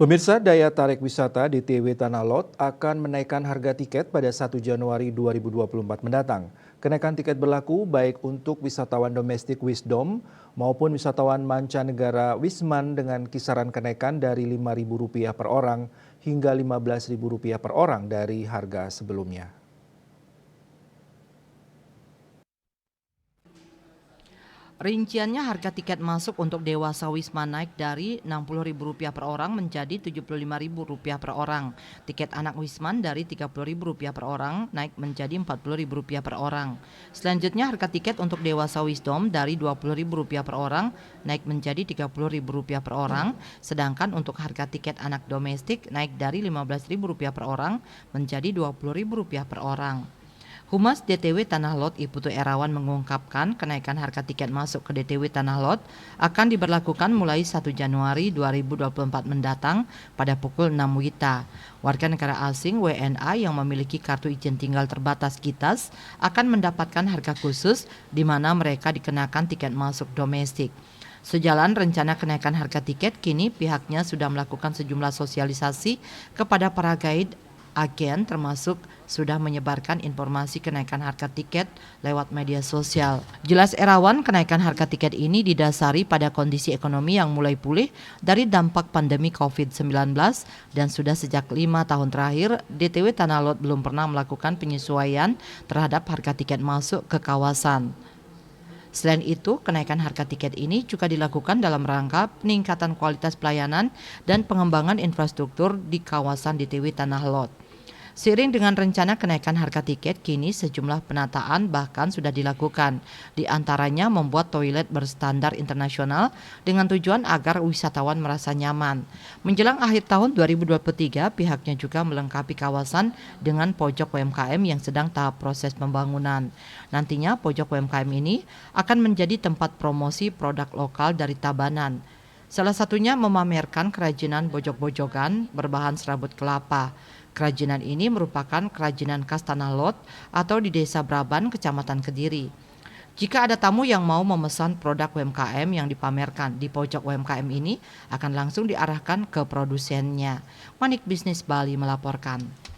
Pemirsa, daya tarik wisata DTW Tanah Lot akan menaikkan harga tiket pada 1 Januari 2024 mendatang. Kenaikan tiket berlaku baik untuk wisatawan domestik Wisdom maupun wisatawan mancanegara Wisman dengan kisaran kenaikan dari Rp5.000 per orang hingga Rp15.000 per orang dari harga sebelumnya. Rinciannya harga tiket masuk untuk dewasa Wisma naik dari Rp60.000 per orang menjadi Rp75.000 per orang. Tiket anak Wisman dari Rp30.000 per orang naik menjadi Rp40.000 per orang. Selanjutnya harga tiket untuk dewasa Wisdom dari Rp20.000 per orang naik menjadi Rp30.000 per orang. Sedangkan untuk harga tiket anak domestik naik dari Rp15.000 per orang menjadi Rp20.000 per orang. Humas DTW Tanah Lot Iputu Erawan mengungkapkan kenaikan harga tiket masuk ke DTW Tanah Lot akan diberlakukan mulai 1 Januari 2024 mendatang pada pukul 6 WITA. Warga negara asing WNA yang memiliki kartu izin tinggal terbatas KITAS akan mendapatkan harga khusus di mana mereka dikenakan tiket masuk domestik. Sejalan rencana kenaikan harga tiket, kini pihaknya sudah melakukan sejumlah sosialisasi kepada para guide agen, termasuk sudah menyebarkan informasi kenaikan harga tiket lewat media sosial. Jelas Erawan, kenaikan harga tiket ini didasari pada kondisi ekonomi yang mulai pulih dari dampak pandemi COVID-19 dan sudah sejak 5 tahun terakhir DTW Tanah Lot belum pernah melakukan penyesuaian terhadap harga tiket masuk ke kawasan. Selain itu, kenaikan harga tiket ini juga dilakukan dalam rangka peningkatan kualitas pelayanan dan pengembangan infrastruktur di kawasan DTW Tanah Lot. Seiring dengan rencana kenaikan harga tiket, kini sejumlah penataan bahkan sudah dilakukan. Di antaranya membuat toilet berstandar internasional dengan tujuan agar wisatawan merasa nyaman. Menjelang akhir tahun 2023, pihaknya juga melengkapi kawasan dengan pojok UMKM yang sedang tahap proses pembangunan. Nantinya pojok UMKM ini akan menjadi tempat promosi produk lokal dari Tabanan. Salah satunya memamerkan kerajinan bojok-bojokan berbahan serabut kelapa. Kerajinan ini merupakan kerajinan khas Tanah Lot atau di Desa Braban, Kecamatan Kediri. Jika ada tamu yang mau memesan produk UMKM yang dipamerkan di pojok UMKM ini, akan langsung diarahkan ke produsennya. Manik Bisnis Bali melaporkan.